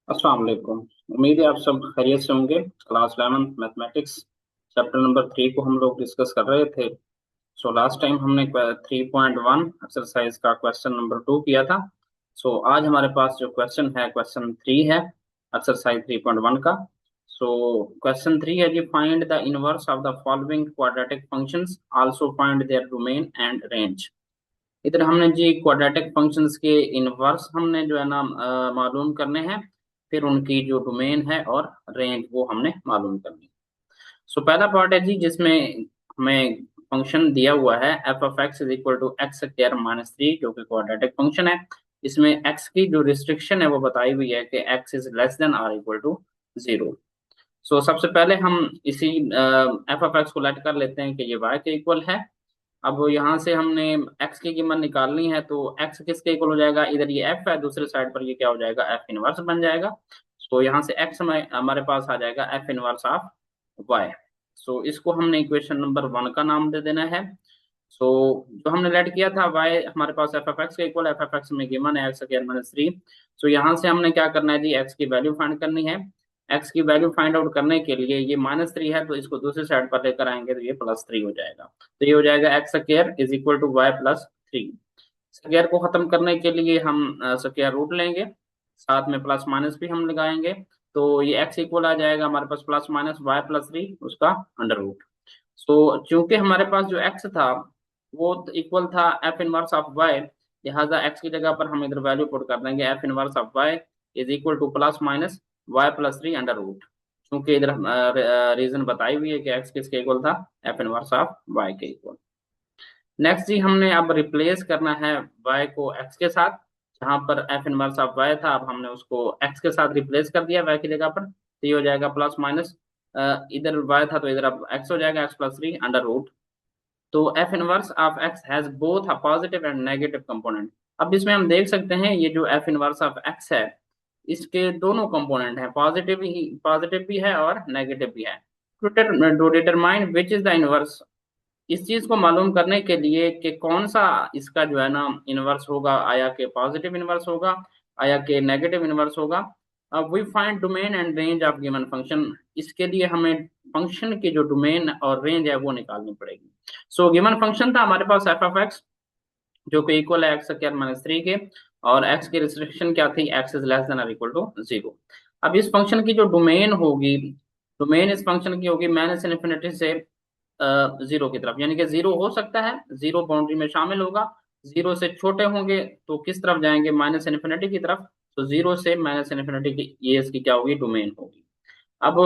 अस्सलाम वालेकुम। उम्मीद है आप सब खैरियत से होंगे। क्लास 11 मैथमेटिक्स चैप्टर नंबर 3 को हम लोग डिस्कस कर रहे थे। लास्ट टाइम हमने 3.1 एक्सरसाइज का क्वेश्चन नंबर 2 किया था। आज हमारे पास जो क्वेश्चन है क्वेश्चन 3 है एक्सरसाइज 3.1 का। क्वेश्चन 3 है जी, find the inverse of the following quadratic functions, also find their domain and range. इधर हमने जी क्वाड्रेटिक फंक्शंस के इनवर्स हमने जो है ना मालूम करने हैं। फिर उनकी जो डोमेन है और रेंज वो हमने मालूम करनी है। पहला पार्ट है जी जिसमें हमें फंक्शन दिया हुआ है f of x is equal to x square minus three, जो कि क्वाड्रेटिक फंक्शन है। इसमें एक्स की जो रिस्ट्रिक्शन है वो बताई हुई है कि x is less than or equal to zero. सबसे पहले हम इसी एफ ऑफ एक्स को लेट कर लेते हैं कि ये वाई के इक्वल है। अब यहाँ से हमने x की कीमत निकालनी है, तो x किसके इक्वल हो जाएगा, इधर ये f है, दूसरे साइड पर ये क्या हो जाएगा, f इनवर्स बन जाएगा। यहाँ से x हमारे पास आ जाएगा f इनवर्स ऑफ y। इसको हमने इक्वेशन नंबर 1 का नाम दे देना है। जो हमने लेट किया था y हमारे पास एफ एफ एक्स का इक्वल, एफ एफ एक्स में गिवन है एक्स स्क्वायर माइनस थ्री। यहाँ से हमने क्या करना है जी, x की वैल्यू फाइंड करनी है। x की वैल्यू फाइंड आउट करने के लिए ये माइनस थ्री है, तो इसको दूसरी साइड पर लेकर आएंगे तो ये प्लस थ्री हो जाएगा। तो ये हो जाएगा x square is equal to y plus three. Square को खत्म करने के लिए हम स्क्वायर रूट लेंगे, साथ में प्लस माइनस भी हम लगाएंगे। तो ये x इक्वल आ जाएगा हमारे पास plus minus Y plus three, उसका अंडर रूट। चूंकि हमारे पास जो x था वो इक्वल था एफ इनवर्स ऑफ वाई, लिहाजा x की जगह पर हम इधर वैल्यू पुट कर देंगे f inverse of y is equal to plus minus Y plus three under root. क्योंकि इधर रीजन बताई हुई है कि x किसके इक्वल था, एफ इनवर्स ऑफ वाई के इक्वल। नेक्स्ट जी हमने अब रिप्लेस करना है y को x के साथ। जहां पर f इनवर्स ऑफ y था, अब हमने उसको x के साथ रिप्लेस कर दिया y की जगह पर, तो ये हो जाएगा प्लस माइनस, इधर y था तो इधर अब x हो जाएगा x plus three under root. तो f inverse of x has both a positive and negative component. अब इसमें हम देख सकते हैं ये जो f इनवर्स ऑफ x है, इसके दोनों कंपोनेंट हैं, पॉजिटिव भी है और नेगेटिव भी है। To determine which is the inverse, इस चीज को मालूम करने के लिए कि कौन सा इसका जो है ना इनवर्स होगा, आया के पॉजिटिव इनवर्स होगा, आया के नेगेटिव इनवर्स होगा। अब we find domain and range of given function. इसके लिए हमें फंक्शन की जो डोमेन और रेंज है वो निकालनी पड़ेगी। गिवन फंक्शन था हमारे पास एफ ऑफ एक्स, जो कि इक्वल है एक्स स्क्वायर माइनस थ्री के, और एक्स की रिस्ट्रिक्शन क्या थी, एक्स इज लेस देन और इक्वल टू जीरो। अब इस फंक्शन की जो डोमेन होगी, डोमेन इस फंक्शन की होगी माइनस इन्फिनिटी से जीरो की तरफ, यानी कि जीरो हो सकता है, जीरो बाउंड्री में शामिल होगा। जीरो से छोटे होंगे तो किस तरफ जाएंगे, माइनस इन्फिनिटी की तरफ। जीरो से माइनस इन्फिनिटी की ये इसकी क्या होगी, डोमेन होगी। अब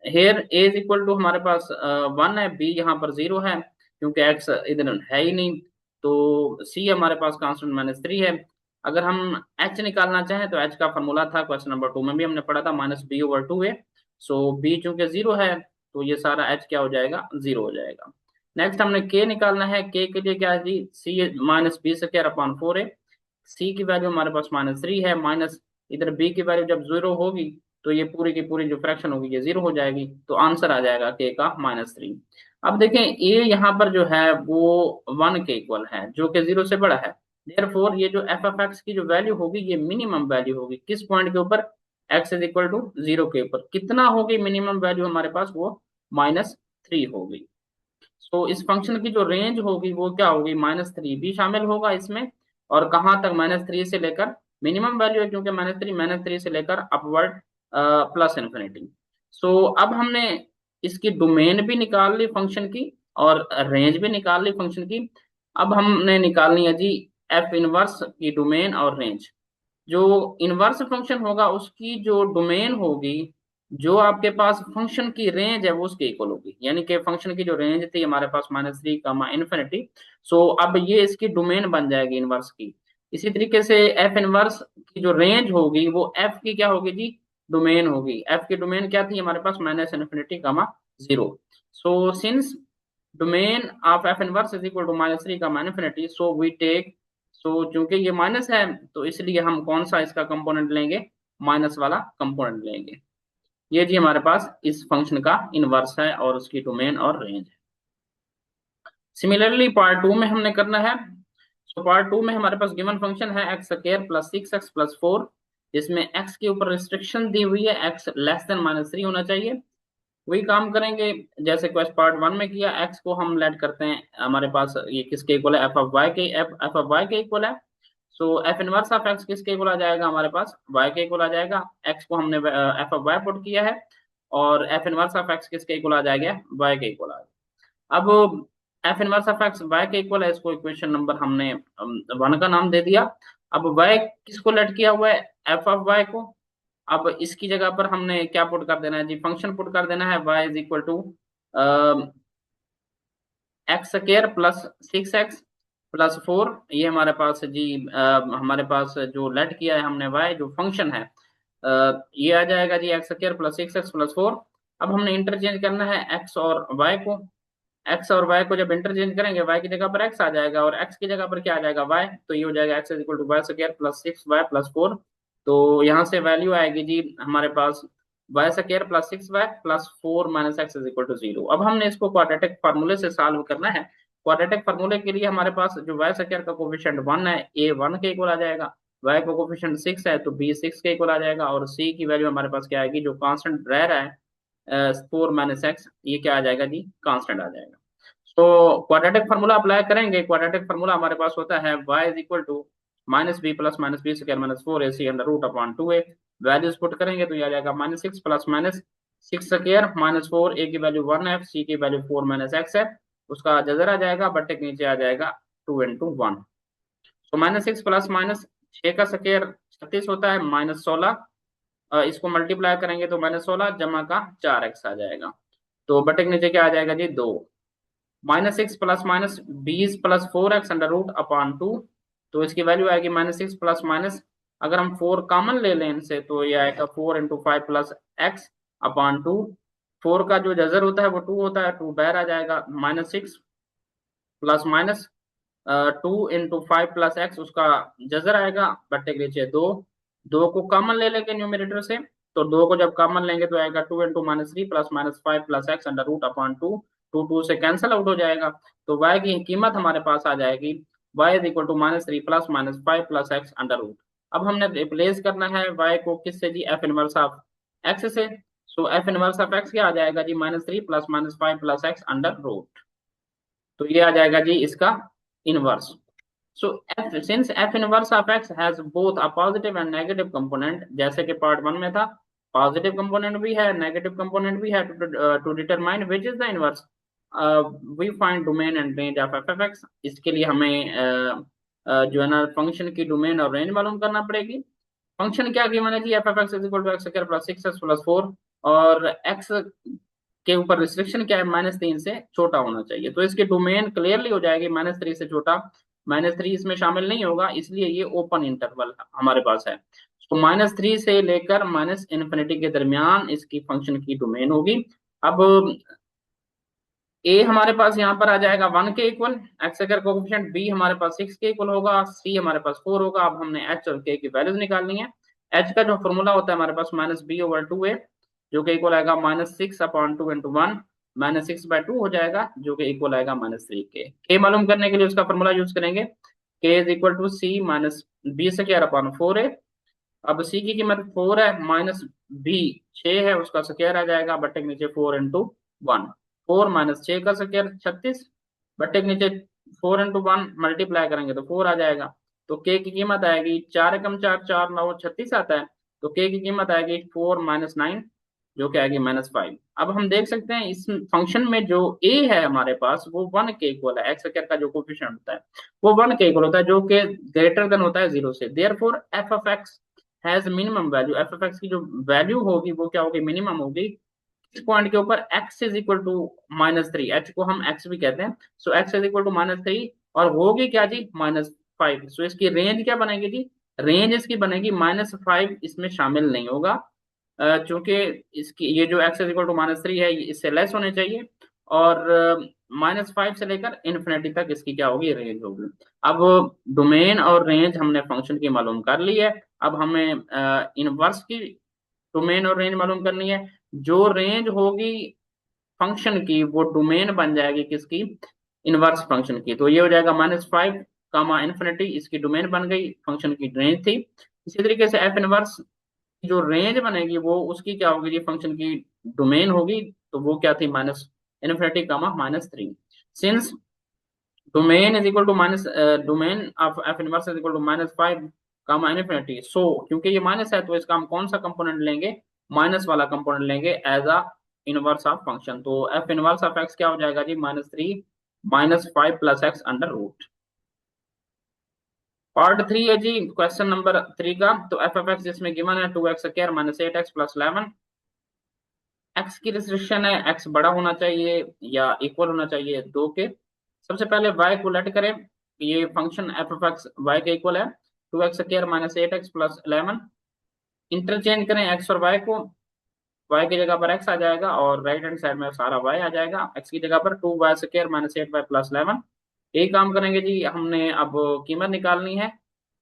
here a is equal to हमारे पास वन है, बी यहाँ पर जीरो है क्योंकि एक्स इधर है ही नहीं। तो सी हमारे पास कांस्टेंट माइनस थ्री है। अगर हम एच निकालना चाहें तो एच का फॉर्मूला था क्वेश्चन नंबर 2 में भी हमने पढ़ा था, माइनस बी ओवर टू है। बी चूंकि जीरो है तो ये सारा एच क्या हो जाएगा, जीरो हो जाएगा। नेक्स्ट हमने के निकालना है, के के लिए क्या है जी, C minus B square upon four है। सी की वैल्यू हमारे पास माइनस थ्री है, माइनस इधर बी की वैल्यू जब जीरो होगी तो ये पूरी की पूरी जो फ्रैक्शन होगी ये जीरो हो जाएगी, तो आंसर आ जाएगा के का माइनस थ्री। अब देखें ए यहाँ पर जो है वो वन के इक्वल है, जो कि जीरो से बड़ा है। देयरफॉर ये जो एफ एफ एक्स की जो वैल्यू होगी ये मिनिमम वैल्यू होगी, किस पॉइंट के ऊपर, x is equal to zero के ऊपर। कितना होगी मिनिमम वैल्यू हमारे पास, वो माइनस थ्री होगी। इस फंक्शन की जो रेंज होगी वो क्या होगी, माइनस थ्री भी शामिल होगा इसमें। और कहाँ तक, माइनस थ्री से लेकर, मिनिमम वैल्यू है क्योंकि माइनस थ्री से लेकर अपवर्ड प्लस इन्फिनिटी। अब हमने इसकी डोमेन भी निकाल ली फंक्शन की और रेंज भी निकाल ली फंक्शन की। अब हमने निकालनी है जी एफ इनवर्स की डोमेन और रेंज। जो इनवर्स फंक्शन होगा उसकी जो डोमेन होगी, जो आपके पास फंक्शन की रेंज है वो उसके इक्वल होगी, यानी कि फंक्शन की जो रेंज थी हमारे पास माइनस थ्री कामा इन्फिनिटी। अब ये इसकी डोमेन बन जाएगी इनवर्स की। इसी तरीके से एफ इनवर्स की जो रेंज होगी वो एफ की क्या होगी जी, डोमेन होगी। एफ की डोमेन क्या थी हमारे पास, minus infinity comma zero. Since domain of F inverse is equal to minus three comma infinity, we take, चूंकि ये माइनस है तो इसलिए हम कौन सा इसका कंपोनेंट लेंगे, माइनस वाला कंपोनेंट लेंगे। ये जी हमारे पास इस फंक्शन का इनवर्स है और उसकी डोमेन और रेंज है। सिमिलरली पार्ट टू में हमने करना है। पार्ट टू में हमारे पास गिवन फंक्शन है x square plus six x plus four. जिसमें x के ऊपर रिस्ट्रिक्शन दी हुई है, x लेस देन -3 होना चाहिए। वही काम करेंगे जैसे क्वेश्चन पार्ट 1 में किया। x को हम लेट करते हैं, हमारे पास ये किसके इक्वल है, एफ ऑफ वाई के इक्वल है। सो एफ इनवर्स ऑफ x किसके इक्वल आ जाएगा, हमारे पास y के इक्वल आ जाएगा। x को हमने एफ ऑफ वाई पुट किया है, और एफ इनवर्स ऑफ x किसके इक्वल आ जाएगा, y के इक्वल आ जाएगा। अब F inverse of x y के इक्वल है, इसको इक्वेशन नंबर हमने 1 का नाम दे दिया। अब y किसको लेट किया हुआ है, एफ ऑफ y को। अब इसकी जगह पर हमने क्या पुट कर देना है जी, फंक्शन पुट कर देना है, y is equal to x square plus 6x plus 4। ये हमारे पास जी हमारे पास जो लेट किया है हमने y, जो फंक्शन है ये आ जाएगा जी X square plus 6x plus 4। अब हमने इंटरचेंज करना है x और y को। x और y को जब इंटरचेंज करेंगे, y की जगह पर x आ जाएगा और x की जगह पर क्या आ जाएगा, y। तो ये हो जाएगा x is equal to Y square plus 6y plus 4। तो यहाँ से वैल्यू आएगी जी हमारे पास Y square plus 6y plus 4 minus X is equal to 0। अब हमने इसको क्वाड्रेटिक फार्मूले से सॉल्व करना है। क्वाड्रेटिक फार्मूले के लिए हमारे पास जो वाई स्क्वायर का कोफिशिएंट 1 है, a 1 के इक्वल आ जाएगा। y का कोफिशिएंट 6 है तो b 6 के इक्वल आ जाएगा, और c की वैल्यू हमारे पास क्या आएगी, जो कांस्टेंट रह रहा है 4 माइनस एक्स, ये क्या आ जाएगा जी, कांस्टेंट आ जाएगा। तो क्वाड्रेटिक फार्मूला अप्लाई करेंगे। क्वाड्रेटिक फार्मूला हमारे पास होता है y is equal to minus b plus minus B square minus 4ac under root upon 2a। Values put करेंगे तो ये आ जाएगा -6 plus minus 6 square minus 4, a की वैल्यू 1 है, c की वैल्यू 4 माइनस एक्स है, उसका जजर आ जाएगा, बट्टे के नीचे आ जाएगा 2 इंटू 1। तो -6 प्लस माइनस 6 का स्क्वायर 36 होता है, -16, इसको मल्टीप्लाई करेंगे तो -16 जमा का 4x आ जाएगा। तो बटे के नीचे क्या आ जाएगा जी, 2। -6 plus minus 20 plus 4x under root upon 2। तो इसकी वैल्यू आएगी -6 प्लस माइनस, अगर हम 4 कॉमन ले लें इनसे तो ये आएगा 4 इंटू 5 प्लस एक्स अपॉन 2। 4 का जो जजर होता है वो 2 होता है, 2 बाहर आ जाएगा। -6 plus minus 2 into 5 plus x, उसका जजर आएगा, बट्टे के नीचे 2। 2 को कॉमन ले लेंगे न्यूमरेटर से, तो 2 को जब कॉमन लेंगे तो आएगा 2 into -3 plus minus 5 plus x under root upon 2। 2 से कैंसिल आउट हो जाएगा, तो y की कीमत हमारे पास आ जाएगी y is equal to -3 plus minus 5 plus x under root. अब हमने रिप्लेस करना है y को किससे जी, एफ इनवर्स ऑफ x से। So F inverse of x क्या आ जाएगा जी, -3 plus minus 5 plus x under root. तो ये आ जाएगा जी इसका inverse. So f, since f inverse of x has both a positive and negative component, जैसे कि पार्ट 1 में था, पॉजिटिव कंपोनेंट भी है, नेगेटिव कंपोनेंट भी है, to determine which is the inverse we find domain and range of f F x. इसके लिए हमें जो है ना फंक्शन की डोमेन और रेंज मालूम करना पड़ेगी। फंक्शन क्या गिवन है जी, F F X is equal to x square plus 6x plus 4, और एक्स के ऊपर रिस्ट्रिक्शन क्या है, -3 से छोटा होना चाहिए। तो इसकी डोमेन क्लियरली हो जाएगी -3 से छोटा। -3 इसमें शामिल नहीं होगा, इसलिए ये ओपन इंटरवल हमारे पास है। तो -3 से लेकर -∞ के दरमियान इसकी फंक्शन की डोमेन होगी। अब ए हमारे पास यहाँ पर आ जाएगा 1 के इक्वल, एक्स का कोफिशिएंट, बी हमारे पास 6 के इक्वल होगा, सी हमारे पास 4 होगा। अब हमने एच और के की वैल्यूज निकालनी है। एच का जो फॉर्मूला होता है हमारे पास -b/2a, जो कि इक्वल आएगा -6 अपॉन 2 इंटू 1, -6/2 हो जाएगा, जो कि इक्वल आएगा -3 के मालूम करने के लिए उसका फॉर्मूला यूज करेंगे, k is equal to c minus B square upon 4a। अब सी की कीमत 4 है, माइनस बी 6 है, उसका स्क्वायर आ जाएगा, बट्टे के नीचे 4 इंटू 1। 4 माइनस 6 का स्क्वायर 36, बट्टे के नीचे 4 इंटू 1 मल्टीप्लाई करेंगे तो 4 आ जाएगा। तो के की कीमत आएगी 4 एकम 4 4 9 36 आता है, तो के की कीमत आएगी 4 माइनस 9, जो कि आएगी -5। अब हम देख सकते हैं इस फंक्शन में जो ए है हमारे पास वो 1 के इक्वल है, एक्स स्क्वायर का जो कोफिशिएंट होता है वो 1 के इक्वल होता है, जो कि ग्रेटर देन होता है 0 से। Therefore F of x has minimum value, F of x की जो वैल्यू होगी वो क्या होगी, मिनिमम होगी। इस पॉइंट के ऊपर x is equal to -3, h को हम x भी कहते हैं, so x is equal to -3, और होगी क्या जी, -5। सो इसकी रेंज क्या बनेगी जी, रेंज इसकी बनेगी -5, इसमें शामिल नहीं होगा, चूंकि इसकी ये जो x इज इक्वल टू -3 है इससे लेस होने चाहिए, और -5 से लेकर इन्फिनिटी तक इसकी क्या होगी, रेंज होगी। अब डोमेन और रेंज हमने फंक्शन की मालूम कर ली है, अब हमें इनवर्स की डोमेन और रेंज मालूम करनी है। जो रेंज होगी फंक्शन की वो डोमेन बन जाएगी किसकी, इनवर्स फंक्शन की। तो ये हो जाएगा -5 कामा इन्फिनिटी, इसकी डोमेन बन गई, फंक्शन की रेंज थी। इसी तरीके से एफ इनवर्स जो रेंज बनेगी वो उसकी क्या होगी जी, फंक्शन की डोमेन होगी, तो वो क्या थी, minus infinity comma -3। Since domain is equal to minus, domain of F inverse is equal to -5 comma infinity, so क्योंकि ये माइनस है तो इसका हम कौन सा कंपोनेंट लेंगे, माइनस वाला कंपोनेंट लेंगे as a inverse of function. तो एफ इनवर्स ऑफ एक्स क्या हो जाएगा जी, -3 -5 plus x under root. Part 3 है जी क्वेश्चन नंबर 3 का। तो एफ एफ एक्स जिसमें गिवन है 2x² -8x + 11। एक्स की रिस्ट्रिक्शन है एक्स बड़ा होना चाहिए या इक्वल होना चाहिए 2 के। सबसे पहले y को लेट करें, ये function f F x y के इक्वल है, 2x² -8x + 11। इंटरचेंज करें x और y को, y की जगह पर x आ जाएगा और राइट हैंड साइड में सारा y आ जाएगा, x की जगह पर 2y² -8y + 11। यही काम करेंगे जी, हमने अब कीमत निकालनी है,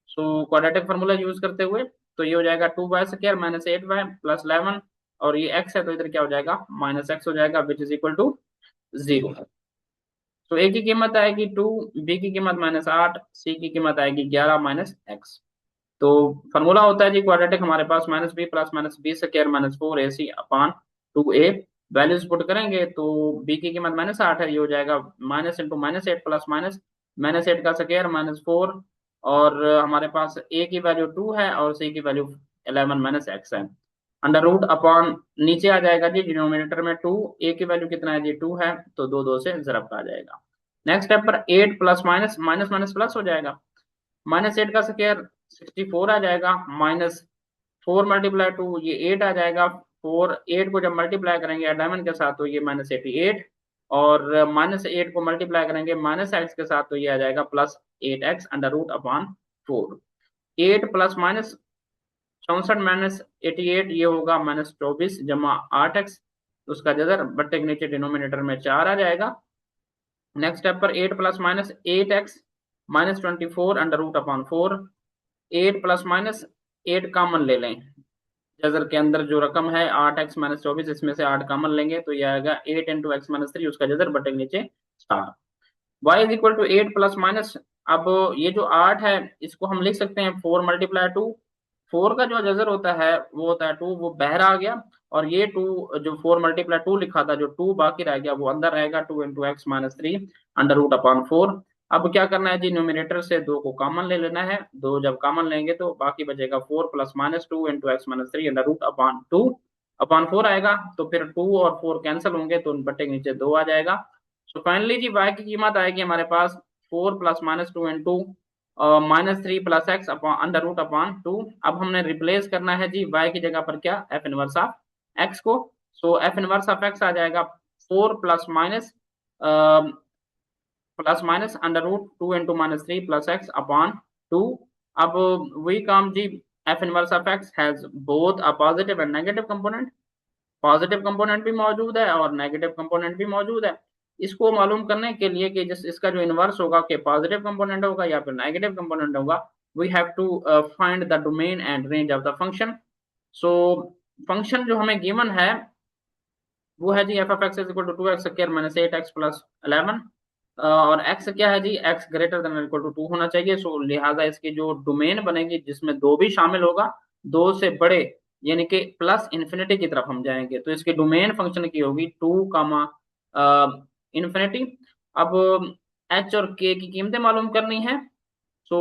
सो क्वाड्रेटिक फार्मूला यूज करते हुए। तो ये हो जाएगा 2y² -8y + 11, और ये x है तो इधर क्या हो जाएगा, -x हो जाएगा, विच इज इक्वल टू 0। तो a की कीमत आएगी 2, b की कीमत -8, c की कीमत आएगी 11 -x। तो फार्मूला होता है जी क्वाड्रेटिक हमारे पास -b + -b² -4ac अपान 2a। वैल्यूज पुट करेंगे तो b की कीमत -8 है, ये हो जाएगा माइनस इंटू -8 प्लस माइनस -8 का स्क्वायर -4, और हमारे पास a की वैल्यू 2 है और c की वैल्यू 11 -x है। अंडर रूट अपॉन नीचे आ जाएगा जी डिनोमिनेटर में 2, a की वैल्यू कितना है जी 2 है, तो 2 से ज़रब आ जाएगा। नेक्स्ट स्टेप पर 8 plus minus minus minus plus हो जाएगा, -8 का स्क्वायर 64 आ जाएगा, -4 × 2 ये 8 आ जाएगा, 8 को जब मल्टीप्लाई करेंगे 11 के साथ तो ये -88, और -8 को मल्टीप्लाई करेंगे -x के साथ तो ये आ जाएगा +8x under root upon 4। 8 plus minus 64 -88 ये होगा -24 जमा 8x, उसका जदर बट्टे के नीचे डिनोमिनेटर में 4 आ जाएगा। नेक्स्ट स्टेप पर 8 plus minus 8x -24 under root upon 4। 8 plus minus 8 common ले लें, जजर के अंदर जो रकम है 8x -24, इसमें से 8 कॉमन लेंगे तो ये आएगा 8 × x -3, उसका जजर बटे के नीचे 4। y is equal to 8 plus minus, अब ये जो 8 है इसको हम लिख सकते हैं 4 × 2। 4 का जो जजर होता है वो होता है 2, वो बाहर आ गया, और ये 2 जो 4 × 2 लिखा था, जो 2 बाकी रह गया वो अंदर रहेगा, 2 × x -3 अंडर रूट अपॉन 4। अब क्या करना है जी, न्यूमिनेटर से 2 को कॉमन ले लेना है, 2 जब कॉमन लेंगे तो बाकी बचेगा 4 plus minus 2 × x -3 under root upon 2 upon 4 आएगा, तो फिर 2 और 4 कैंसिल होंगे तो बटे के नीचे 2 आ जाएगा। सो फाइनली जी y की कीमत आएगी हमारे पास 4 plus minus 2 × -3 plus x upon under root upon 2। अब हमने रिप्लेस करना है जी y की जगह पर क्या, एफ इनवर्स ऑफ x को, so F inverse of x आ जाएगा 4 plus minus under root 2 × -3 plus x upon 2। अब वही काम जी, F inverse of x has both a positive and negative component, positive component भी मौजूद है और नेगेटिव कंपोनेंट भी मौजूद है। इसको मालूम करने के लिए कि जिस इसका जो इनवर्स होगा कि पॉजिटिव कंपोनेंट होगा या फिर नेगेटिव कंपोनेंट होगा, we have to find the domain and range of the function. So function जो हमें गिवन है वो है जी F F X is equal to 2x² -8x + 11, और x क्या है जी, x greater than equal to 2 होना चाहिए। सो लिहाजा इसकी जो डोमेन बनेगी जिसमें 2 भी शामिल होगा, 2 से बड़े यानी कि प्लस इन्फिनिटी की तरफ हम जाएंगे, तो इसकी डोमेन फंक्शन की होगी 2 कामा इन्फिनिटी। अब h और k की कीमतें मालूम करनी है, सो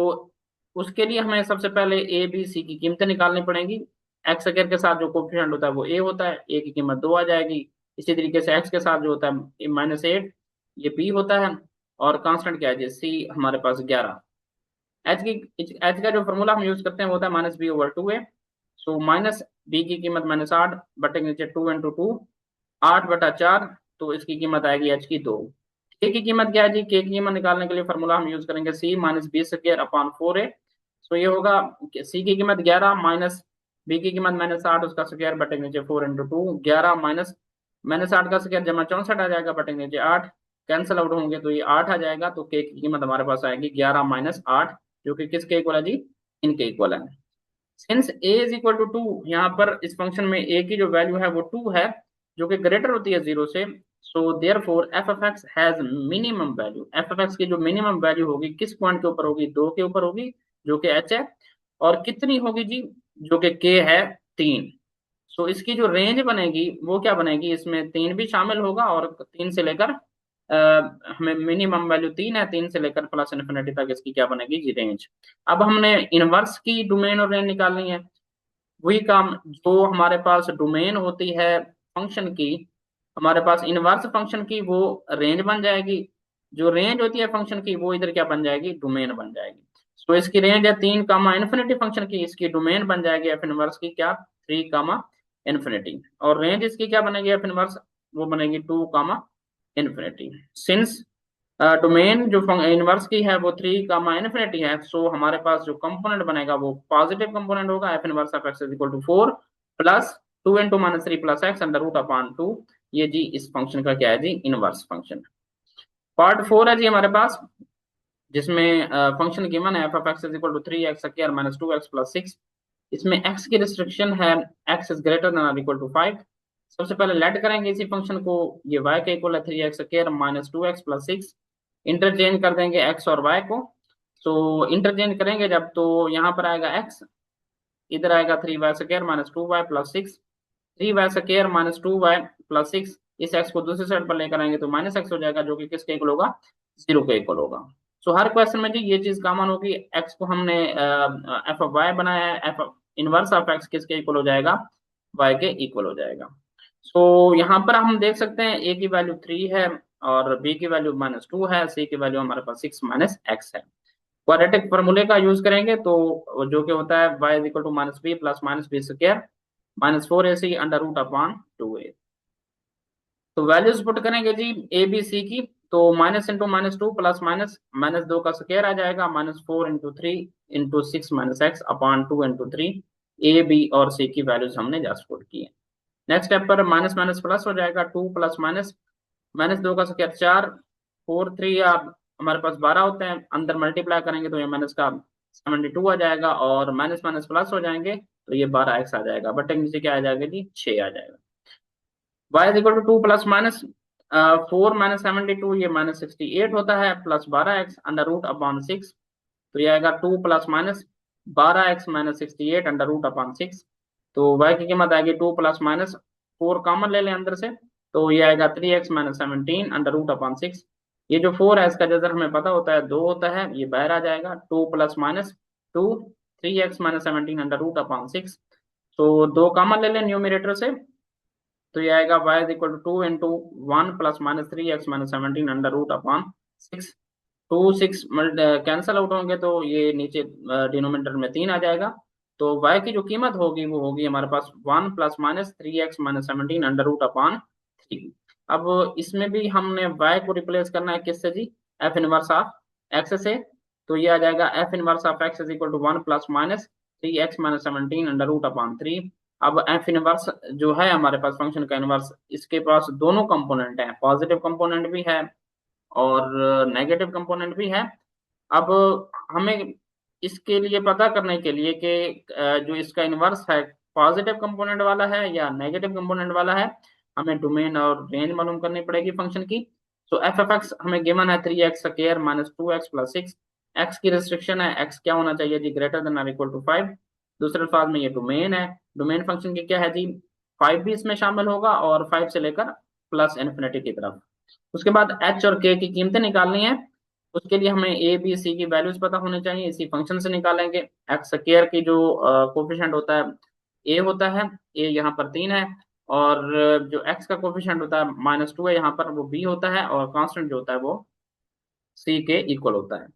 उसके लिए हमें सबसे पहले ए बी सी की कीमतें निकालनी पड़ेंगी। एक्स स्क्वायर के साथ जो कोफिशिएंट होता है वो ए होता है, ए की कीमत 2 आ जाएगी। इसी तरीके से एक्स के साथ जो होता है -8 ये बी होता है, और कांस्टेंट क्या है जी, सी हमारे पास 11। एच का जो फॉर्मूला हम यूज करते हैं वो होता है -b/2a। सो माइनस बी की कीमत -8 बटे के नीचे 2 × 2 8/4, तो इसकी कीमत आएगी एच की 2। के की कीमत क्या है जी, के की कीमत निकालने के लिए फार्मूला हम यूज करेंगे सी -b² अपॉन 4a। सो ये होगा सी की कीमत 11 माइनस बी की कीमत -8 उसका स्क्वायर बटे के नीचे 4 × 2, 11 माइनस -8 का स्क्वायर जमा 64 आ जाएगा बटे के नीचे 8, कैंसिल आउट होंगे तो ये 8 आ जाएगा, तो के की कीमत हमारे पास आएगी 11 - 8, जो कि किसके इक्वल है जी, इनके इक्वल है। Since a is equal to 2, यहाँ पर इस फंक्शन में a की जो वैल्यू है वो 2 है, जो कि ग्रेटर होती है 0 से, so therefore F F x has minimum value. F F x की जो मिनिमम वैल्यू होगी किस पॉइंट के ऊपर होगी, 2 के ऊपर होगी, जो कि h है। और कितनी होगी जी, जो कि के है 3। सो इसकी जो रेंज बनेगी वो क्या बनेगी, इसमें 3 भी शामिल होगा और 3 से लेकर हमें मिनिमम वैल्यू 3 है, 3 से लेकर प्लस इन्फिनिटी तक इसकी क्या बनेगी जी, रेंज। अब हमने इनवर्स की डोमेन और रेंज निकालनी है। वही काम जो हमारे पास डोमेन होती है फंक्शन की, हमारे पास इनवर्स फंक्शन की वो रेंज बन जाएगी। जो रेंज होती है फंक्शन की वो इधर क्या बन जाएगी, डोमेन बन जाएगी। तो इसकी रेंज है 3 कामा इन्फिनिटी फंक्शन की, इसकी डोमेन बन जाएगी एफ इनवर्स की क्या, 3 कामा इन्फिनिटी। और रेंज इसकी क्या बनेगी एफ इनवर्स, वो बनेगी 2 कामा इन्फिनिटी। सिंस डोमेन जो इनवर्स की है वो 3 कामा इन्फिनिटी है, सो हमारे पास जो कंपोनेंट बनेगा वो पॉजिटिव कंपोनेंट होगा, f inverse of x is equal to 4 plus 2 into minus 3 plus x under root upon 2। ये जी इस फंक्शन का क्या है जी, इनवर्स फंक्शन। पार्ट 4 है जी हमारे पास, जिसमें फंक्शन गिवन है f of x is equal to 3x square minus 2x plus 6। इसमें x की रिस्ट्रिक्शन है x इज ग्रेटर देन और इक्वल टू 5। सबसे पहले लेट करेंगे इसी फंक्शन को, ये y के इक्वल है 3x square minus 2x plus 6। Interchange कर देंगे x और y को। तो इंटरचेंज करेंगे जब, तो यहाँ पर आएगा x, इधर आएगा 3y square minus 2y plus 6। 3y square minus 2y plus 6, इस x को दूसरी साइड पर लेकर आएंगे तो माइनस x हो जाएगा, जो कि किसके इक्वल होगा, 0 के इक्वल होगा। सो हर क्वेश्चन में जी ये चीज कॉमन होगी, x को हमने एफ ऑफ y बनाया है, एफ इनवर्स ऑफ x किसके इक्वल हो जाएगा, y के इक्वल हो जाएगा। सो यहाँ पर हम देख सकते हैं a की वैल्यू 3 है और b की वैल्यू माइनस 2 है, c की वैल्यू हमारे पास 6 माइनस x है। क्वाड्रेटिक फॉर्मूले का यूज करेंगे तो जो कि होता है y is equal to minus b plus minus B square minus 4ac under root upon 2a। तो वैल्यूज पुट करेंगे जी ए बी सी की, तो minus into minus 2 plus minus minus 2 का स्क्वायर आ जाएगा, minus 4 into 3 into 6 minus x upon 2 into 3। A B और C की values हमने जस्ट पुट की है। नेक्स्ट स्टेप पर माइनस माइनस प्लस हो जाएगा, 2 प्लस माइनस माइनस 2 का स्क्वायर 4, 4 3 आप हमारे पास 12 होते हैं, अंदर मल्टीप्लाई करेंगे तो ये माइनस का 72 आ जाएगा, और माइनस माइनस प्लस हो जाएंगे तो ये 12x आ जाएगा, बट नीचे क्या आ जाएगा जी, 6 आ जाएगा। y is equal to 2 plus minus 4 minus 72, ये माइनस 68 होता है, plus 12x under root upon 6। तो ये आएगा 2 plus minus 12x minus 68 under root upon 6। तो y की कीमत आएगी 2 प्लस माइनस 4 कॉमन ले लें अंदर से, तो ये आएगा 3x minus 17 under root upon 6। ये जो 4 है इसका जजर हमें पता होता है 2 होता है, ये बाहर आ जाएगा, 2 plus minus 2 3x minus 17 under root upon 6। तो 2 कॉमन ले लें न्यूमिनेटर से, तो ये आएगा y is equal to 2 into 1 plus minus 3x minus 17 under root upon 6। 2 6 cancel out होंगे तो ये नीचे डिनोमिनेटर में 3 आ जाएगा। तो y की जो कीमत होगी वो होगी हमारे पास 1 plus minus 3x minus 17 under root upon 3। अब इसमें भी हमने y को रिप्लेस करना है किससे जी, f इनवर्स ऑफ x से। तो ये आ जाएगा f inverse of x is equal to 1 plus minus 3x minus 17 under root upon 3। अब एफ इनवर्स जो है हमारे पास फंक्शन का इनवर्स, इसके पास दोनों कंपोनेंट हैं, पॉजिटिव कंपोनेंट भी है और नेगेटिव कंपोनेंट भी है। अब हमें इसके लिए पता करने के लिए कि जो इसका इनवर्स है पॉजिटिव कंपोनेंट वाला है या नेगेटिव कंपोनेंट वाला है, हमें डोमेन और रेंज मालूम करनी पड़ेगी फंक्शन की। तो एफ एफ एक्स हमें गिवन है 3x square minus 2x plus 6। X की रिस्ट्रिक्शन है, एक्स क्या होना चाहिए जी, ग्रेटर देन और इक्वल टू 5। दूसरे अल्फाज में ये डोमेन है, डोमेन फंक्शन की क्या है जी, 5 भी इसमें शामिल होगा और 5 से लेकर प्लस इन्फिनिटी की तरफ। उसके बाद एच और के की कीमतें निकालनी है, उसके लिए हमें ए बी सी की वैल्यूज पता होनी चाहिए, इसी फंक्शन से निकालेंगे। एक्स स्क्वायर की जो कोफिशिएंट होता है ए होता है, ए यहाँ पर 3 है, और जो एक्स का कोफिशिएंट होता है -2 है यहाँ पर, वो बी होता है, और कांस्टेंट जो होता है वो सी के इक्वल होता है।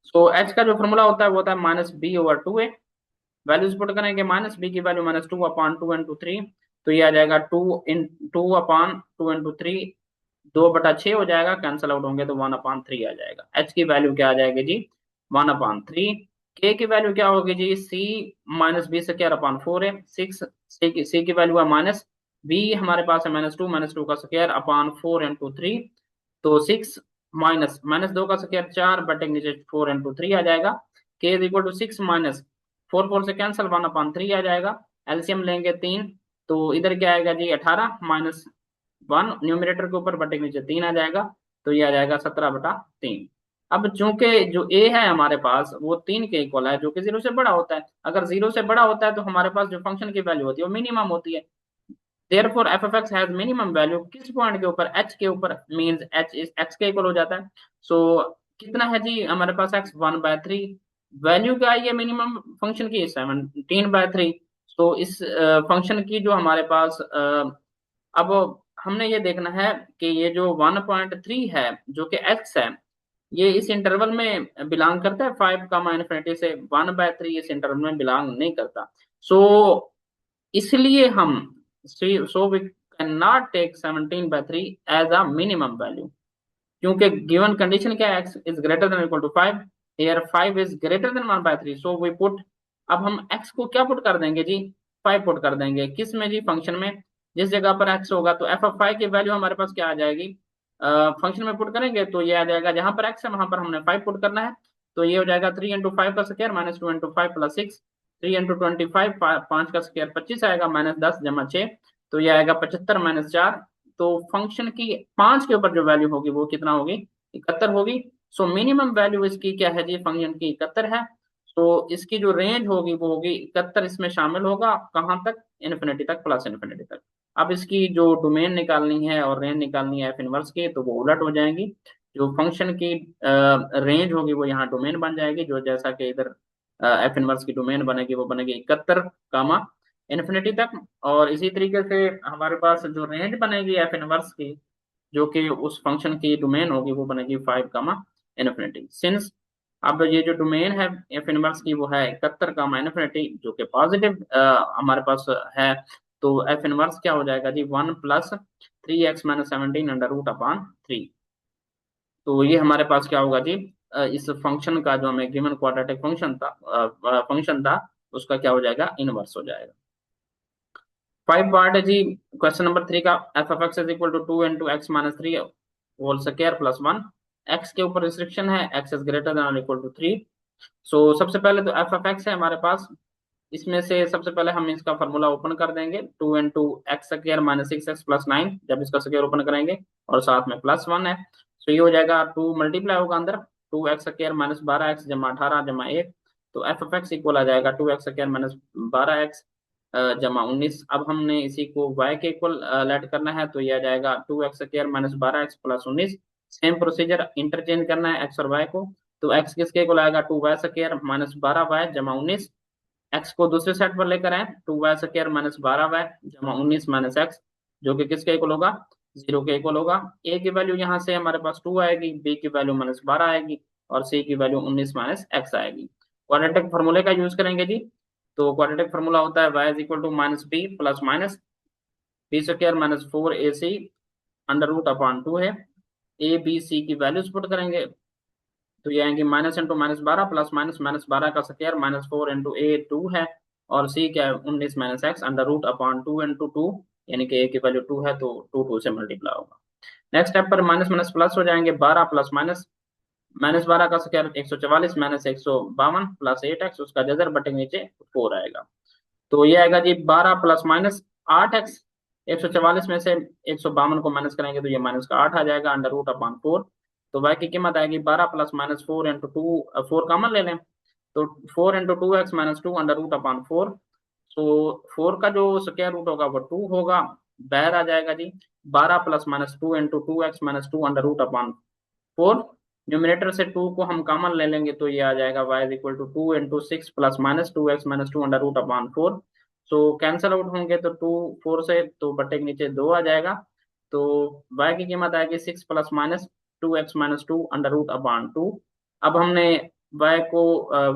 सो एच का जो फॉर्मूला होता है वो होता है -b/2a। वैल्यूज पुट करेंगे, माइनस बी की वैल्यू -2 अपॉन 2 इंटू 3, तो ये आ जाएगा 2 अपॉन 2 इंटू 3, 2/6 हो जाएगा, कैंसिल आउट होंगे तो 1/3 आ जाएगा। एच की वैल्यू क्या आ जाएगी जी, 1/3। के की वैल्यू क्या होगी जी, C minus B square upon 4 है, 6। सी की वैल्यू है माइनस बी, हमारे पास है -2 का स्क्वायर अपॉन 4 इंटू 3, तो 6 माइनस माइनस 2 का स्क्वायर 4 बटे नीचे 4 इंटू 3 आ जाएगा। के इज इक्वल टू 6 माइनस 4 से कैंसिल, 1/3 आ जाएगा। एलसीएम लेंगे 3, तो इधर क्या आएगा जी, 18 -1 न्यूमरेटर के ऊपर बटे नीचे 3 आ जाएगा, तो ये आ जाएगा 17/3। अब चूंकि जो ए है हमारे पास वो 3 के इक्वल है, जो कि 0 से बड़ा होता है। अगर 0 से बड़ा होता है तो हमारे पास जो फंक्शन की वैल्यू होती है वो मिनिमम होती है। Therefore F F x has minimum value किस पॉइंट के ऊपर, एच के ऊपर, मींस एच इज एक्स के इक्वल हो जाता है। सो कितना है जी हमारे पास एक्स, 1/3। वैल्यू क्या है ये मिनिमम फंक्शन की, 17/3। तो इस फंक्शन की जो हमारे पास अब हमने ये देखना है कि ये जो 1.3 है जो कि एक्स है, ये इस इंटरवल में बिलोंग करता है 5 का इनफिनिटी से। 1/3 इस इंटरवल में बिलोंग नहीं करता। सो इसलिए हम, so we can not take 17/3 as a minimum value, क्योंकि गिवन कंडीशन क्या है, x is greater than equal to 5, here 5 is greater than 1/3, so we put. अब हम x को क्या पुट कर देंगे जी, 5 पुट कर देंगे किस में जी, फंक्शन में। जिस जगह पर x होगा तो f ऑफ 5 की वैल्यू हमारे पास क्या आ जाएगी, फंक्शन में पुट करेंगे तो ये आ जाएगा, जहां पर x है वहां पर हमने 5 पुट करना है। तो ये हो जाएगा 3 × 5 का स्क्वायर माइनस 2 × 5 प्लस 6, 3 × 25, 5 का स्क्वायर 25 आएगा, माइनस 10 जमा 6, तो ये आएगा 75 माइनस 4। तो फंक्शन की 5 के ऊपर जो वैल्यू होगी वो कितना होगी, 71 होगी। सो मिनिमम वैल्यू इसकी क्या है जी, फंक्शन की 71 है। तो इसकी जो रेंज होगी वो होगी 71, इसमें शामिल होगा कहाँ तक, इन्फिनिटी तक, प्लस इन्फिनिटी तक। अब इसकी जो डोमेन निकालनी है और रेंज निकालनी है एफ इनवर्स की, तो वो उलट हो जाएंगी। जो फंक्शन की रेंज होगी वो यहाँ डोमेन बन जाएगी, जो जैसा कि इधर एफ इनवर्स की डोमेन बनेगी वो बनेगी 71 कामा इन्फिनिटी तक। और इसी तरीके से हमारे पास जो रेंज बनेगी एफ इनवर्स की, जो कि उस फंक्शन की डोमेन होगी वो बनेगी 5 कामा इन्फिनिटी। सिंस अब ये जो डोमेन है एफ इनवर्स की वो है 71 कामा इन्फिनिटी, जो कि पॉजिटिव हमारे पास है। तो एफ इनवर्स क्या हो जाएगा जी, 1 + 3x - 17 अंडर रूट अपॉन 3। तो ये हमारे पास क्या होगा जी, इस फंक्शन का जो हमें गिवन क्वाड्रेटिक फंक्शन था उसका क्या हो जाएगा, इनवर्स हो जाएगा। 5 पार्ट है जी क्वेश्चन नंबर 3 का। F of x is equal to 2 × x - 3 whole square plus 1। एक्स के ऊपर रिस्ट्रिक्शन है, एक्स इज ग्रेटर देन और इक्वल टू 3। सो सबसे पहले तो एफ ऑफ एक्स है हमारे पास, इसमें से सबसे पहले हम इसका फॉर्मूला ओपन कर देंगे, 2 × x² - 6x + 9, जब इसका स्क्वायर ओपन करेंगे और साथ में प्लस 1 है। तो ये हो जाएगा 2 मल्टीप्लाई होगा अंदर, 2x² - 12x जमा 18 जमा 1। तो एफ ऑफ एक्स इक्वल आ जाएगा 2x² - 12x जमा 19। अब हमने इसी को y के इक्वल लेट करना है, तो ये आ जाएगा 2x² - 12x plus 19। Same procedure interchange करना है x और y को। तो x किसके इक्वल आएगा, 2y² - 12y जमा 19। एक्स को दूसरे सेट पर लेकर आए, 2y² - 12y जमा 19 माइनस एक्स, जो कि किसके इक्वल होगा, 0 के इक्वल होगा। ए की वैल्यू यहाँ से हमारे पास 2 आएगी, बी की वैल्यू -12 आएगी और सी की वैल्यू 19 माइनस एक्स आएगी। क्वाड्रेटिक फॉर्मूले का यूज करेंगे जी। तो क्वाड्रेटिक फॉर्मूला होता है y is equal to -b plus minus b² - 4ac under root upon 2 है। ए बी सी की वैल्यूज पुट करेंगे, तो ये आएंगे -(-12) प्लस माइनस -12 का स्क्वायर -4 × a 2 है, और c क्या है 19 minus x under root upon 2 × 2, यानी कि a की वैल्यू 2 है तो 2 से मल्टीप्लाई होगा। नेक्स्ट स्टेप पर माइनस माइनस प्लस हो जाएंगे, 12 प्लस माइनस, -12 का स्क्वायर 144 माइनस 152 प्लस 8x, उसका जजर बटे नीचे 4 आएगा। तो ये आएगा जी 12 प्लस माइनस 8x, 144 में से 152 को माइनस करेंगे तो ये माइनस का 8 आ जाएगा अंडर रूट अपॉन 4। तो y की कीमत आएगी 12 प्लस माइनस 4 × 2, 4 कॉमन ले लें तो 4 × 2x - 2 अंडर रूट अपॉन 4। तो 4 का जो स्क्वायर रूट होगा वो 2 होगा, बाहर आ जाएगा जी 12 plus minus 2 × 2x - 2 under root upon 4। Numerator से 2 को हम कॉमन ले लेंगे तो ये आ जाएगा y is equal to 2 × 6 plus minus 2x - 2 under root upon 4। So cancel out होंगे तो 2 4 से तो बटे के नीचे 2 आ जाएगा। तो y की कीमत आएगी 6 plus minus 2x - 2 under root upon 2। अब हमने y को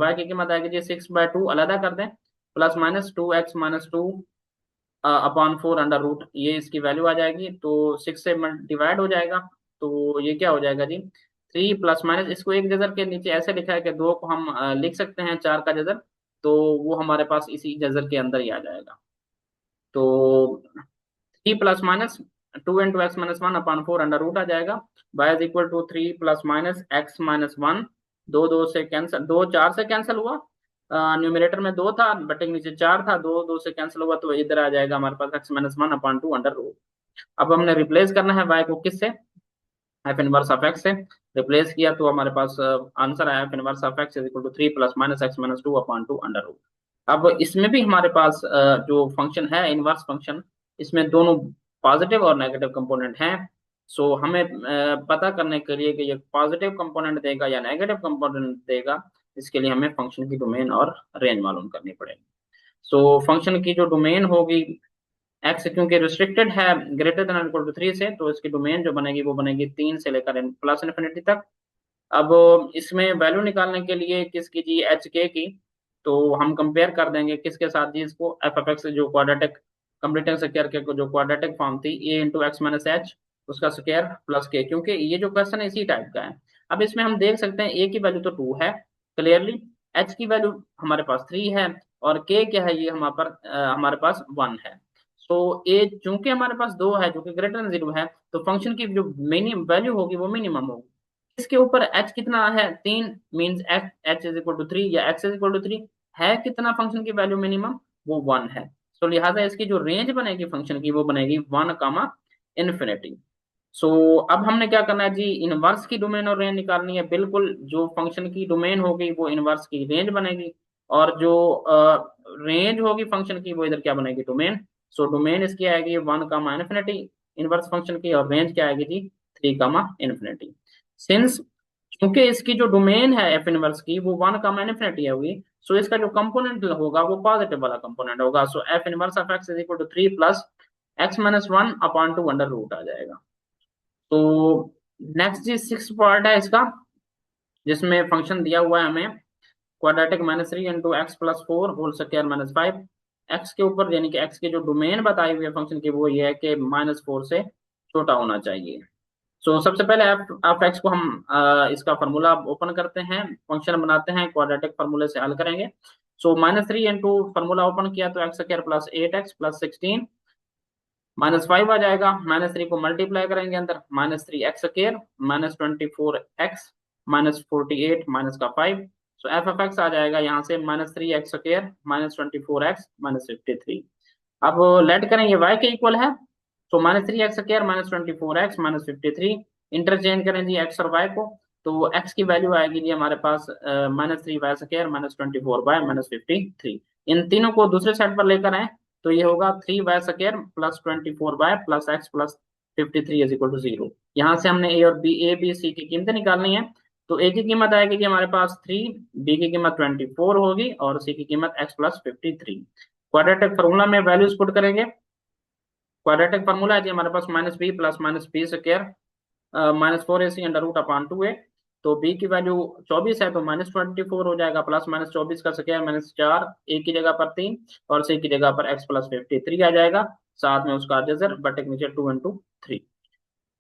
y की कीमत आएगी जी 6/2 अलग कर दें, plus minus 2x - 2 upon 4 under root, ये इसकी वैल्यू आ जाएगी तो 6 से डिवाइड हो जाएगा। तो ये क्या हो जाएगा जी 3 प्लस माइनस, इसको एक जजर के नीचे ऐसे लिखा है कि 2 को हम लिख सकते हैं 4 का जजर, तो वो हमारे पास इसी जजर के अंदर ही आ जाएगा। तो 3 plus minus 2 × x - 1 upon 4 under root आ जाएगा। y is equal to 3 plus minus x - 1, 2 2 से कैंसिल, 2 4 से कैंसिल हुआ, न्यूमिनेटर में 2 था बटे के नीचे 4 था, 2 2 से कैंसिल हुआ तो इधर आ जाएगा हमारे पास x - 1 अपॉन 2 अंडर रूट। अब हमने रिप्लेस करना है y को किससे, एफ इनवर्स ऑफ एक्स से। रिप्लेस किया तो हमारे पास आंसर आया inverse of x is equal to 3 plus minus x minus 2 upon 2 under root. अब इसमें भी हमारे पास जो फंक्शन है इनवर्स फंक्शन, इसमें दोनों पॉजिटिव और नेगेटिव कंपोनेंट हैं। सो हमें पता करने के लिए कि ये पॉजिटिव कंपोनेंट देगा या नेगेटिव कंपोनेंट देगा, इसके लिए हमें फंक्शन की डोमेन और रेंज मालूम करनी पड़ेगी। सो फंक्शन की जो डोमेन होगी, एक्स क्योंकि रिस्ट्रिक्टेड है ग्रेटर देन इक्वल टू 3 से, तो इसकी डोमेन जो बनेगी वो बनेगी 3 से लेकर प्लस इन्फिनिटी तक। अब इसमें वैल्यू निकालने के लिए किसकी जी, एच के की, तो हम कंपेयर कर देंगे किसके साथ जी, इसको एफ एफ एक्स जो क्वाड्रेटिक कंप्लीटिंग स्क्वायर के जो क्वाड्रेटिक फॉर्म थी ए इंटू एक्स माइनस एच उसका स्क्वायर प्लस के, क्योंकि ये जो क्वेश्चन है इसी टाइप का है। अब इसमें हम देख सकते हैं ए की वैल्यू तो 2 है क्लियरली, एच की वैल्यू हमारे पास 3 है, और के क्या है ये हमारे पास 1 है। सो ए चूंकि हमारे पास 2 है जो कि ग्रेटर देन 0 है, तो फंक्शन की जो मिनिमम वैल्यू होगी वो मिनिमम होगी। इसके ऊपर h कितना है 3, means h is equal to 3 या x इज इक्वल टू 3 है, कितना फंक्शन की वैल्यू मिनिमम, वो 1 है। सो लिहाजा इसकी जो रेंज बनेगी फंक्शन की वो बनेगी 1 कामा इन्फिनिटी। सो अब हमने क्या करना है जी, इनवर्स की डोमेन और रेंज निकालनी है। बिल्कुल जो फंक्शन की डोमेन होगी वो इनवर्स की रेंज बनेगी, और जो रेंज होगी फंक्शन की वो इधर क्या बनेगी, डोमेन। सो डोमेन इसकी आएगी 1 कामा इन्फिनिटी इनवर्स फंक्शन की, और रेंज क्या आएगी जी 3 कामा इन्फिनिटी। सिंस क्योंकि इसकी जो डोमेन है एफ इनवर्स की वो 1 कामा इन्फिनिटी होगी, सो इसका जो कंपोनेंट होगा वो पॉजिटिव वाला कंपोनेंट होगा। So F inverse of x is equal to 3 plus x minus 1 upon 2 under root आ जाएगा। तो नेक्स्ट जी 6 पार्ट है इसका, जिसमें फंक्शन दिया हुआ है हमें quadratic minus 3 into x plus 4 whole square minus 5। एक्स के ऊपर यानी कि एक्स की जो डोमेन बताई हुई है फंक्शन की वो ये है कि -4 से छोटा होना चाहिए। सो सबसे पहले एफ ऑफ एक्स को हम इसका फार्मूला ओपन करते हैं, फंक्शन बनाते हैं, क्वाड्रेटिक फार्मूले से हल करेंगे। सो -3 इंटू फार्मूला ओपन किया तो x square plus 8x plus 16 -5 आ जाएगा। -3 को मल्टीप्लाई करेंगे अंदर, -3x स्क्वायर -24x -48 माइनस का 5। सो एफ ऑफ एक्स आ जाएगा यहाँ से -3x स्क्वायर -24x -53। अब लेट करें ये y के इक्वल है, तो -3x स्क्वायर -24x -53 इंटरचेंज करें जी x और y को, तो x की वैल्यू आएगी जी हमारे पास -3y स्क्वायर -24y -53। इन तीनों को दूसरे साइड पर लेकर आए तो ये होगा 3y square plus 24y plus x plus 53 is equal to 0। यहाँ से हमने ए बी सी की कीमतें निकालनी है। तो ए की कीमत आएगी जी हमारे पास 3, बी की कीमत 24 होगी, और सी की कीमत x प्लस 53। क्वाड्रेटिक फॉर्मूला में वैल्यूज पुट करेंगे। क्वाड्रेटिक फॉर्मूला है जी हमारे पास -b plus -b square -4ac under root upon 2a। तो b की वैल्यू 24 है तो -24 हो जाएगा, प्लस -24 का स्क्वायर -4, a की जगह पर 3 और c की जगह पर x प्लस 53 आ जाएगा, साथ में उसका जजर बटे के नीचे 2 इंटू 3।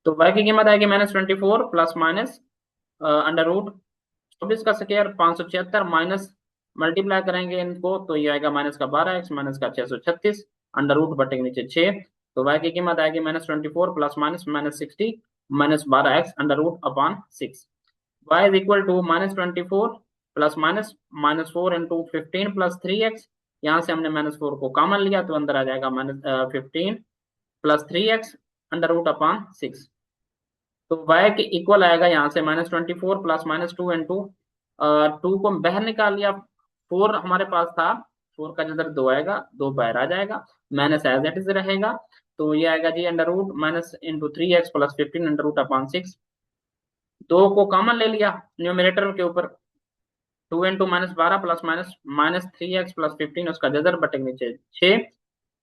तो y की कीमत आएगी -24 प्लस माइनस अंडर रूट 24 का स्क्वायर 576 माइनस मल्टीप्लाई करेंगे इनको तो ये आएगा माइनस का 12x माइनस का 636 अंडर रूट बटे के नीचे 6। तो y की कीमत आएगी -24 plus minus -60 minus 12x under root upon 6। y is equal to -24 plus minus -4 into 15 plus 3x। यहाँ से हमने -4 को कॉमन लिया तो अंदर आ जाएगा -15 plus 3x under root upon 6। तो y के इक्वल आएगा यहाँ से -24 प्लस -2 इंटू 2 को बाहर निकाल लिया, 4 हमारे पास था, 4 का जब 2 आएगा 2 बाहर आ जाएगा, माइनस एज इट इज रहेगा। तो ये आएगा जी under root minus into 3x plus 15 under root upon 6। 2 को कॉमन ले लिया न्यूमिनेटर के ऊपर, 2 into -12 plus minus -3x plus 15 उसका जजर बटे के नीचे 6।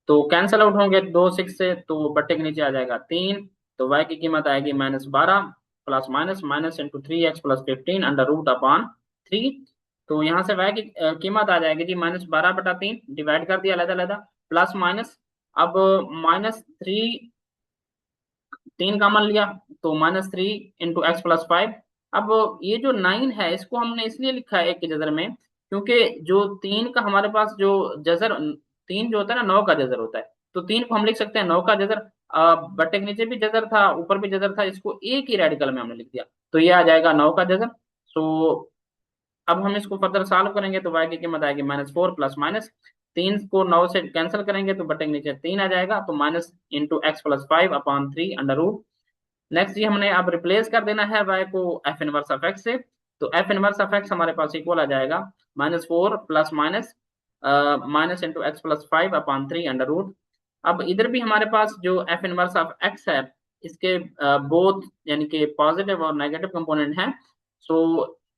तो कैंसल आउट होंगे 2 6 से, तो बटे के नीचे आ जाएगा 3। तो y की कीमत आएगी -12 plus minus minus into 3x plus 15 under root upon 3। तो यहाँ से y की कीमत आ जाएगी जी -12/3, डिवाइड कर दिया अलग अलग, प्लस माइनस, अब -3 3 कॉमन लिया तो -3 इंटू एक्स प्लस 5। अब ये जो 9 है इसको हमने इसलिए लिखा है एक के जजर में, क्योंकि जो 3 का हमारे पास जो जजर 3 जो होता है ना 9 का जजर होता है, तो 3 को हम लिख सकते हैं 9 का जजर, बटे के नीचे भी जजर था ऊपर भी जजर था, इसको एक ही रेडिकल में हमने लिख दिया तो ये आ जाएगा 9 का जजर। सो अब हम इसको फर्दर सॉल्व करेंगे तो y की कीमत आएगी -4 प्लस माइनस 3 को 9 से कैंसिल करेंगे तो बटे के नीचे 3 आ जाएगा, तो minus into x plus 5 upon 3 under root next ये हमने अब रिप्लेस कर देना है y को एफ इनवर्स ऑफ x से। तो एफ इनवर्स ऑफ x हमारे पास इक्वल आ जाएगा -4 plus minus minus into x plus 5/3 under root. अब इधर भी हमारे पास जो एफ इनवर्स ऑफ x है, इसके बोथ यानी कि पॉजिटिव और नेगेटिव कंपोनेंट हैं। सो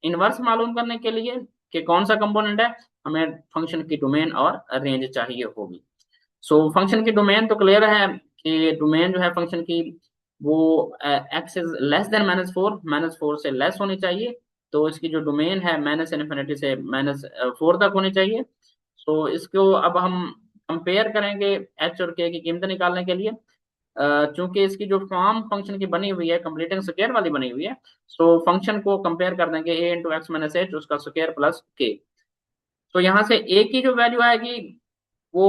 इनवर्स मालूम करने के लिए कि कौन सा कंपोनेंट है, हमें फंक्शन की डोमेन और रेंज चाहिए होगी। सो फंक्शन की डोमेन तो क्लियर है कि डोमेन जो है फंक्शन की वो एक्स इज लेस देन -4, -4 से लेस होनी चाहिए। तो इसकी जो डोमेन है -इन्फिनिटी से -4 तक होनी चाहिए। सो इसको अब हम कंपेयर करेंगे एच और के की कीमत निकालने के लिए। चूंकि इसकी जो फॉर्म फंक्शन की बनी हुई है कंप्लीटिंग स्क्वायर वाली बनी हुई है, सो फंक्शन को कंपेयर कर देंगे a into x minus H उसका स्क्वायर प्लस के। तो यहाँ से a की जो वैल्यू आएगी वो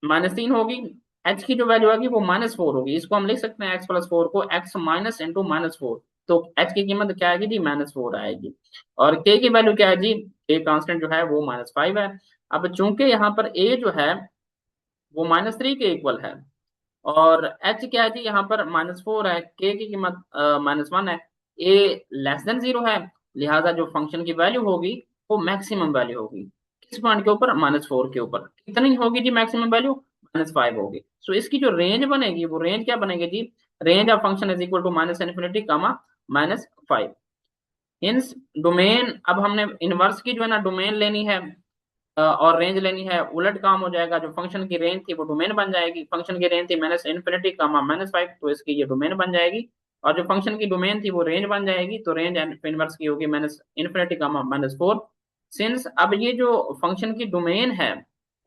-3 होगी, h की जो वैल्यू आएगी वो -4 होगी। इसको हम लिख सकते हैं x प्लस 4 को x माइनस इंटू -4। तो h की कीमत क्या आएगी जी, -4 आएगी। और k की वैल्यू क्या है जी, k कांस्टेंट जो है वो -5 है। अब चूंकि यहाँ पर a जो है वो -3 के इक्वल है और h क्या है जी, यहाँ पर -4 है, k की कीमत -1 है, a लेस देन 0 है, लिहाजा जो फंक्शन की वैल्यू होगी वो मैक्सिमम वैल्यू होगी। किस पॉइंट के ऊपर, -4 के ऊपर। कितनी होगी जी मैक्सिमम वैल्यू, -5 होगी। सो इसकी जो रेंज बनेगी वो रेंज क्या बनेगी जी, range of function is equal to -infinity comma -5। Hence domain, अब हमने इनवर्स की जो है ना डोमेन लेनी है और रेंज लेनी है, उलट काम हो जाएगा। जो फंक्शन की रेंज थी वो डोमेन बन जाएगी, फंक्शन की रेंज थी -इन्फिनिटी कामा -5, तो इसकी ये डोमेन बन जाएगी। और जो फंक्शन की डोमेन थी वो रेंज बन जाएगी, तो रेंज इनवर्स की होगी -इन्फिनिटी कामा -4। सिंस अब ये जो फंक्शन की डोमेन है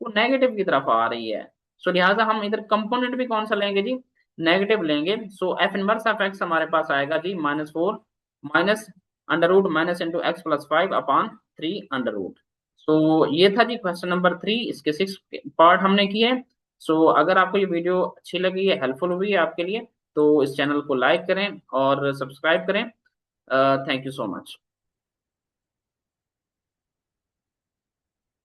वो नेगेटिव की तरफ आ रही है, सो लिहाजा हम इधर कंपोनेंट भी कौन सा लेंगे जी, नेगेटिव लेंगे। So F inverse of x हमारे पास आएगा जी -4 minus under root minus into x plus 5/3 under root. So ये था जी क्वेश्चन नंबर 3, इसके 6 पार्ट हमने किए। सो अगर आपको ये वीडियो अच्छी लगी है, हेल्पफुल हुई है आपके लिए, तो इस चैनल को लाइक करें और सब्सक्राइब करें। Thank you so much.